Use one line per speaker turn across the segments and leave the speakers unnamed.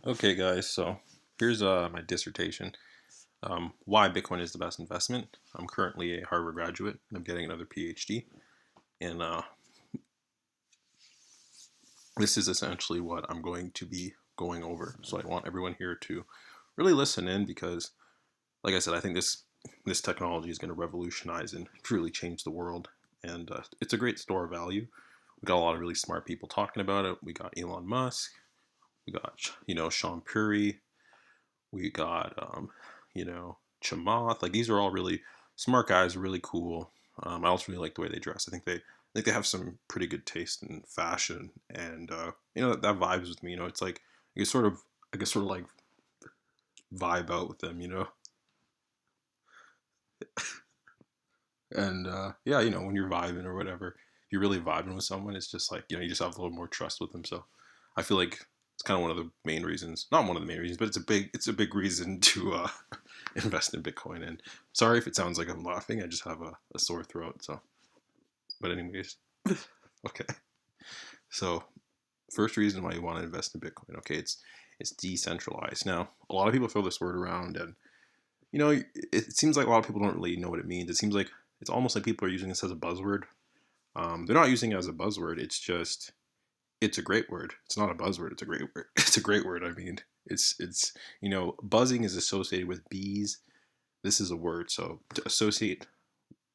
Okay, guys, so here's my dissertation. Why Bitcoin is the best investment. I'm currently a Harvard graduate. I'm getting another PhD, and this is essentially what I'm going to be going over. So I want everyone here to really listen in because, like I said, I think this technology is going to revolutionize and truly change the world. And it's a great store of value. We got a lot of really smart people talking about it. We got Elon Musk. We got Sean Puri. We got Chamath. Like these are all really smart guys, really cool. I also really like the way they dress. I think they have some pretty good taste in fashion, and that vibes with me. It's like I can sort of like vibe out with them. And yeah, when you're vibing or whatever, if you're really vibing with someone, it's just like you just have a little more trust with them. So I feel like it's kind of one of the main reasons, not one of the main reasons, but it's a big reason to invest in Bitcoin. And sorry if it sounds like I'm laughing, I just have a sore throat. So, but anyways, okay. So first reason why you want to invest in Bitcoin, okay, it's decentralized. Now a lot of people throw this word around, and it seems like a lot of people don't really know what it means. It seems like it's almost like people are using this as a buzzword. They're not using it as a buzzword. It's a great word. It's not a buzzword. It's a great word. It's a great word. I mean, it's buzzing is associated with bees. This is a word. So to associate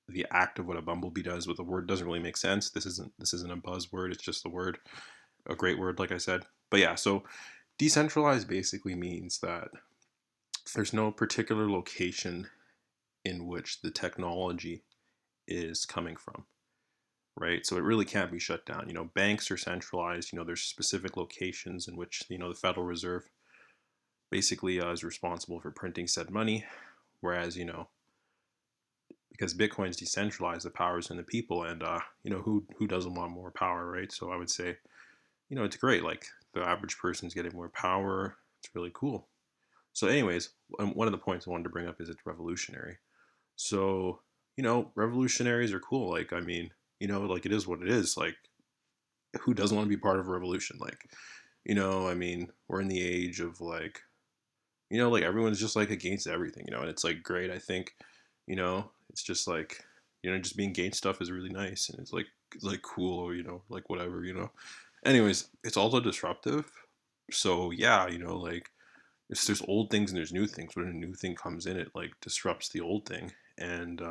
the act of what a bumblebee does with a word doesn't really make sense. This isn't a buzzword. It's just a word, a great word, like I said. But yeah, so decentralized basically means that there's no particular location in which the technology is coming from, right? So it really can't be shut down. Banks are centralized. There's specific locations in which the Federal Reserve basically is responsible for printing said money, whereas because Bitcoin's decentralized, the power is in the people, and who doesn't want more power, right? So I would say it's great. Like the average person's getting more power. It's really cool. So, anyways, one of the points I wanted to bring up is it's revolutionary. So, revolutionaries are cool. Like, I mean, like it is what it is. Like, who doesn't want to be part of a revolution? Like, I mean, we're in the age of like everyone's just like against everything, and it's like great. I think, it's just like, just being against stuff is really nice, and it's like cool, or like whatever. Anyways, it's also disruptive. So yeah, like there's old things and there's new things. When a new thing comes in, it like disrupts the old thing, and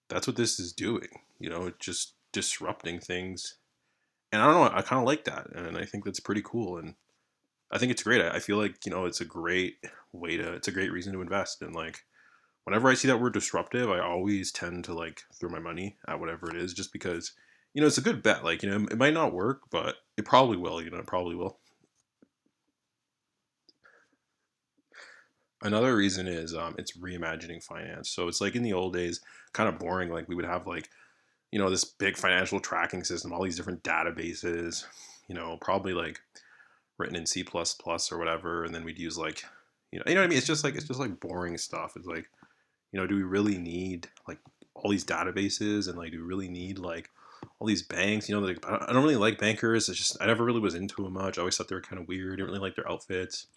that's what this is doing. It's just disrupting things, and I don't know. I kind of like that, and I think that's pretty cool, and I think it's great. I feel like it's a great it's a great reason to invest, and like whenever I see that word disruptive, I always tend to like throw my money at whatever it is, just because it's a good bet. Like it might not work, but it probably will. It probably will. Another reason is it's reimagining finance. So it's like in the old days, kind of boring. Like we would have like this big financial tracking system, all these different databases. Probably like written in C++ or whatever, and then we'd use like you know what I mean. It's just like boring stuff. It's like do we really need like all these databases, and like do we really need like all these banks? Like I don't really like bankers. It's just I never really was into them much. I always thought they were kind of weird. I didn't really like their outfits,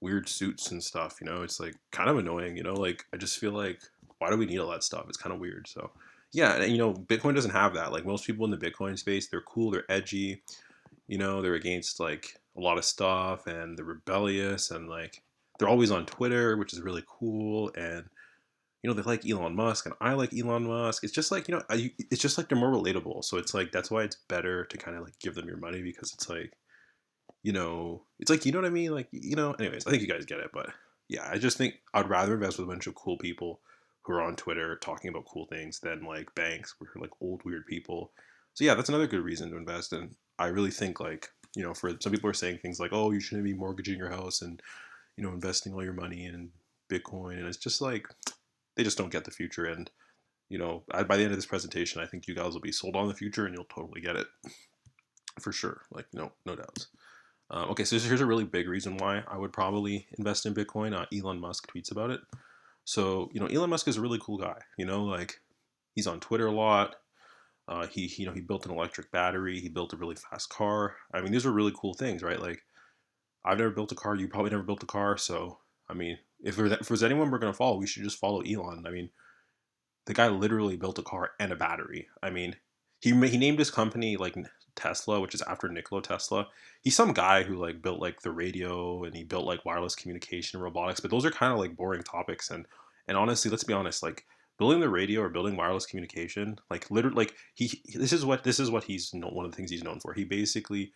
weird suits and stuff. It's like kind of annoying. Like I just feel like why do we need all that stuff? It's kind of weird. So yeah, and Bitcoin doesn't have that. Like most people in the Bitcoin space, they're cool, they're edgy. They're against like a lot of stuff, and they're rebellious, and like they're always on Twitter, which is really cool. And they like Elon Musk, and I like Elon Musk. It's just like it's just like they're more relatable. So it's like that's why it's better to kind of like give them your money, because it's like it's like what I mean. Like Anyways, I think you guys get it, but yeah, I just think I'd rather invest with a bunch of cool people who are on Twitter talking about cool things than like banks, where are like old weird people. So yeah, that's another good reason to invest. And I really think like for some people are saying things like, oh, you shouldn't be mortgaging your house and investing all your money in Bitcoin, and it's just like they just don't get the future. And by the end of this presentation, I think you guys will be sold on the future, and you'll totally get it for sure. Like no doubts. Okay, so here's a really big reason why I would probably invest in Bitcoin. Elon Musk tweets about it. So Elon Musk is a really cool guy. Like he's on Twitter a lot. He built an electric battery. He built a really fast car. I mean, these are really cool things, right? Like I've never built a car. You probably never built a car. So, I mean, if there's anyone we're going to follow, we should just follow Elon. I mean, the guy literally built a car and a battery. I mean, he named his company like Tesla, which is after Nikola Tesla. He's some guy who like built like the radio and he built like wireless communication and robotics, but those are kind of like boring topics. And honestly, let's be honest, like building the radio or building wireless communication, like literally, like this is what he's one of the things he's known for. He basically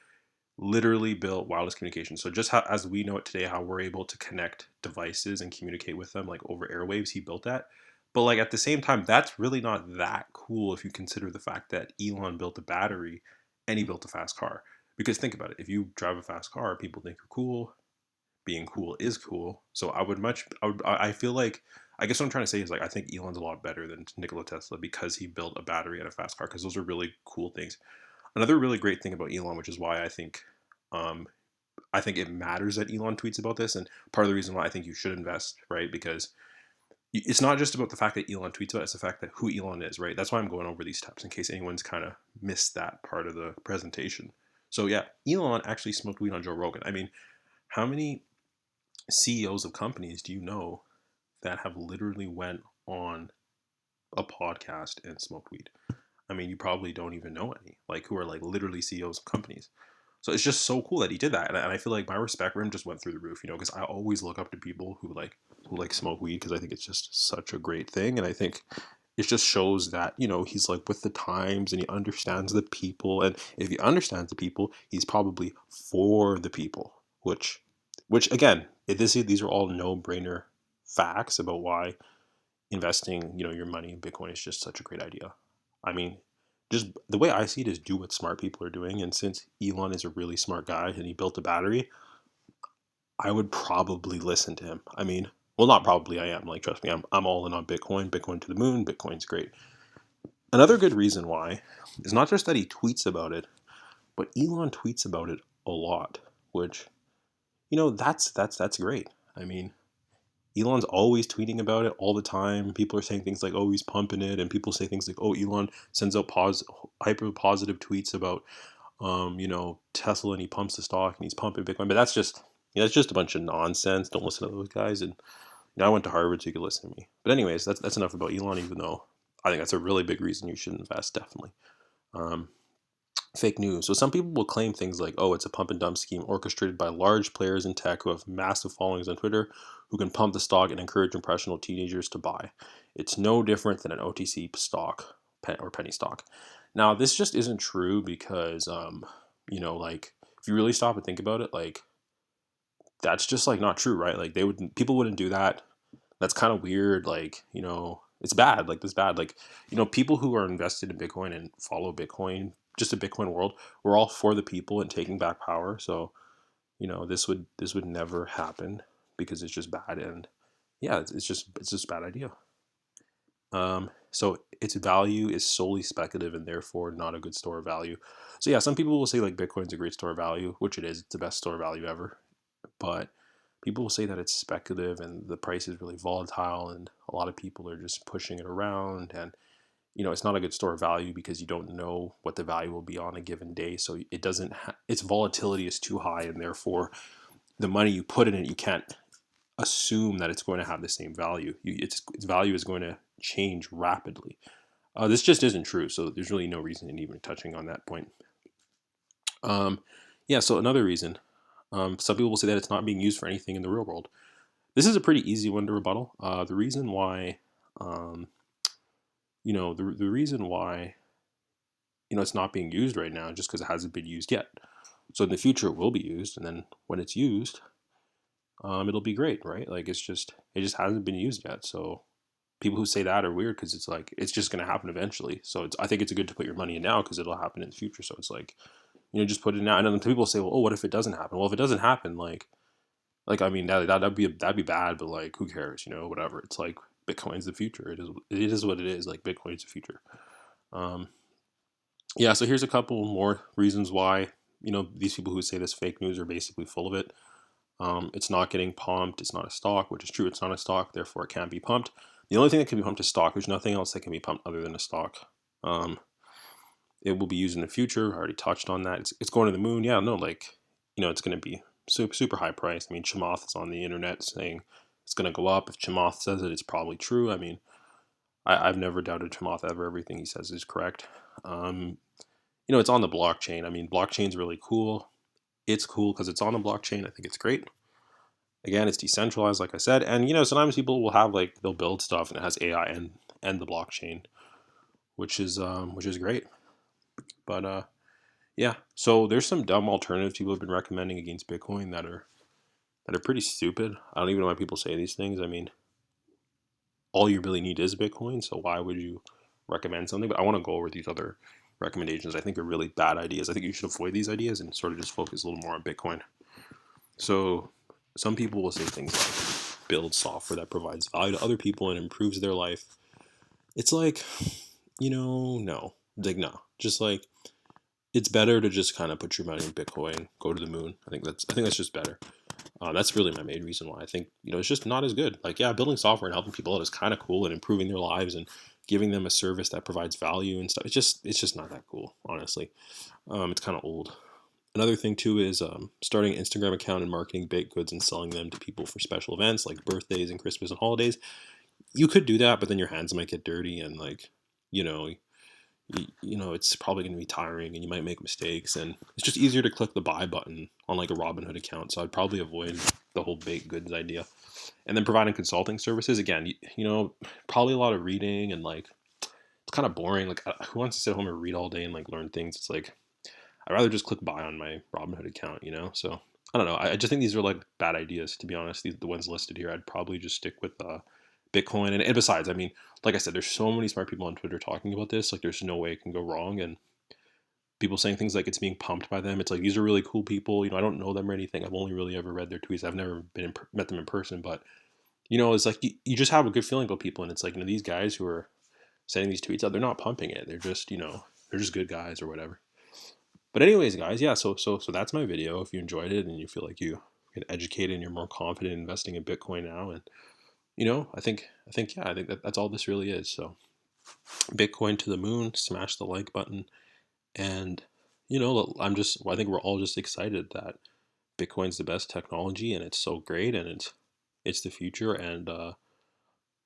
literally built wireless communication. So just how, as we know it today, how we're able to connect devices and communicate with them like over airwaves, he built that. But like at the same time, that's really not that cool if you consider the fact that Elon built a battery and he built a fast car. Because think about it, if you drive a fast car, people think you're cool. Being cool is cool. So I feel like, I guess what I'm trying to say is like I think Elon's a lot better than Nikola Tesla because he built a battery and a fast car because those are really cool things. Another really great thing about Elon, which is why um, I think it matters that Elon tweets about this, and part of the reason why I think you should invest, right? Because it's not just about the fact that Elon tweets about it, it's the fact that who Elon is, right? That's why I'm going over these steps in case anyone's kind of missed that part of the presentation. So yeah, Elon actually smoked weed on Joe Rogan. I mean, how many CEOs of companies do you know that have literally went on a podcast and smoked weed? I mean, you probably don't even know any, like who are like literally CEOs of companies. So it's just so cool that he did that, and I feel like my respect for him just went through the roof, because I always look up to people who like smoke weed because I think it's just such a great thing, and I think it just shows that he's like with the times and he understands the people, and if he understands the people, he's probably for the people, which again, these are all no brainer facts about why investing your money in Bitcoin is just such a great idea. I mean, just the way I see it is do what smart people are doing. And since Elon is a really smart guy and he built a battery, I would probably listen to him. I mean, well, not probably. I am. Like, trust me, I'm all in on Bitcoin. Bitcoin to the moon. Bitcoin's great. Another good reason why is not just that he tweets about it, but Elon tweets about it a lot, which that's great. I mean, Elon's always tweeting about it all the time. People are saying things like, "Oh, he's pumping it," and people say things like, "Oh, Elon sends out hyper positive tweets about, Tesla, and he pumps the stock and he's pumping Bitcoin." But that's just a bunch of nonsense. Don't listen to those guys. And I went to Harvard, so you could listen to me. But anyways, that's enough about Elon. Even though I think that's a really big reason you should invest, definitely. Um, Fake news. So some people will claim things like, oh, it's a pump and dump scheme orchestrated by large players in tech who have massive followings on Twitter who can pump the stock and encourage impressionable teenagers to buy. It's no different than an OTC stock or penny stock. Now, this just isn't true because, like if you really stop and think about it, like that's just like not true, right? Like people wouldn't do that. That's kind of weird. Like, it's bad. Like this bad. Like, people who are invested in Bitcoin and follow Bitcoin, just a Bitcoin world, we're all for the people and taking back power. So, this would never happen because it's just bad. And yeah, it's just a bad idea. So its value is solely speculative and therefore not a good store of value. So yeah, some people will say like Bitcoin's a great store of value, which it is. It's the best store of value ever. But people will say that it's speculative and the price is really volatile and a lot of people are just pushing it around, and it's not a good store of value because you don't know what the value will be on a given day, so it doesn't its volatility is too high, and therefore the money you put in it, you can't assume that it's going to have the same value. Its value is going to change rapidly. This just isn't true, so there's really no reason in even touching on that point. Yeah, so another reason, some people will say that it's not being used for anything in the real world. This is a pretty easy one to rebuttal. The reason why, the reason why, it's not being used right now, just because it hasn't been used yet. So in the future, it will be used, and then when it's used, it'll be great, right? Like it just hasn't been used yet. So people who say that are weird because it's like it's just going to happen eventually. So I think it's good to put your money in now because it'll happen in the future. So it's like, just put it now. And then people say, well, oh, what if it doesn't happen? Well, if it doesn't happen, like I mean that'd be bad, but like who cares, whatever. It's like Bitcoin's the future. It is what it is. Like Bitcoin's the future. Um, yeah. So here's a couple more reasons why these people who say this fake news are basically full of it. It's not getting pumped. It's not a stock, which is true. It's not a stock, therefore it can't be pumped. The only thing that can be pumped is stock. There's nothing else that can be pumped other than a stock. It will be used in the future. I already touched on that. It's going to the moon. Yeah, no, like it's going to be super high price. I mean, Chamath is on the internet saying it's going to go up. If Chamath says it, it's probably true. I mean, I've never doubted Chamath ever. Everything he says is correct. Um, it's on the blockchain. I mean, blockchain's really cool. It's cool because it's on the blockchain. I think it's great. Again, it's decentralized, like I said, and sometimes people will have they'll build stuff and it has AI and the blockchain, which is great. But yeah, so there's some dumb alternatives people have been recommending against Bitcoin that are pretty stupid. I don't even know why people say these things. I mean, all you really need is Bitcoin, so why would you recommend something? But I want to go over these other recommendations I think are really bad ideas. I think you should avoid these ideas and sort of just focus a little more on Bitcoin. So some people will say things like build software that provides value to other people and improves their life. It's like, no. No. Just it's better to just kind of put your money in Bitcoin, go to the moon. I think that's just better. That's really my main reason why I think it's just not as good. Yeah, building software and helping people out is kind of cool and improving their lives and giving them a service that provides value and stuff. It's just not that cool, honestly. It's kind of old. Another thing too is starting an Instagram account and marketing baked goods and selling them to people for special events like birthdays and Christmas and holidays. You could do that, but then your hands might get dirty and you know, it's probably going to be tiring and you might make mistakes, and it's just easier to click the buy button on a Robinhood account. So I'd probably avoid the whole baked goods idea. And then providing consulting services, again, probably a lot of reading and it's kind of boring. Who wants to sit home and read all day and learn things? It's I'd rather just click buy on my Robinhood account, So I don't know. I just think these are bad ideas, to be honest. The ones listed here, I'd probably just stick with Bitcoin. And besides, I mean, like I said, there's so many smart people on Twitter talking about this. There's no way it can go wrong. And people saying things it's being pumped by them. It's these are really cool people. I don't know them or anything. I've only really ever read their tweets. I've never met them in person. But, it's you just have a good feeling about people. And it's these guys who are sending these tweets out, they're not pumping it. They're just, they're just good guys or whatever. But anyways, guys, yeah, so that's my video. If you enjoyed it and you feel you get educated and you're more confident investing in Bitcoin now, and I think that's all this really is. So Bitcoin to the moon, smash the like button, and I think we're all just excited that Bitcoin's the best technology and it's so great and it's the future. And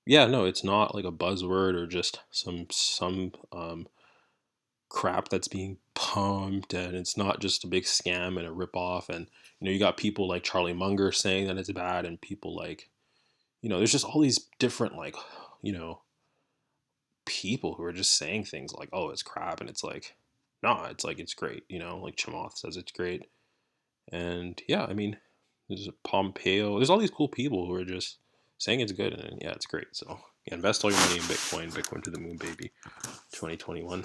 yeah, no, it's not a buzzword or just some crap that's being pumped, and it's not just a big scam and a ripoff. And you got people like Charlie Munger saying that it's bad, and people there's just all these different people who are just saying things oh, it's crap, and it's nah, it's great. Chamath says it's great, and yeah, I mean, there's Pompeo. There's all these cool people who are just saying it's good, and yeah, it's great. So yeah, invest all your money in Bitcoin. Bitcoin to the moon, baby. 2021.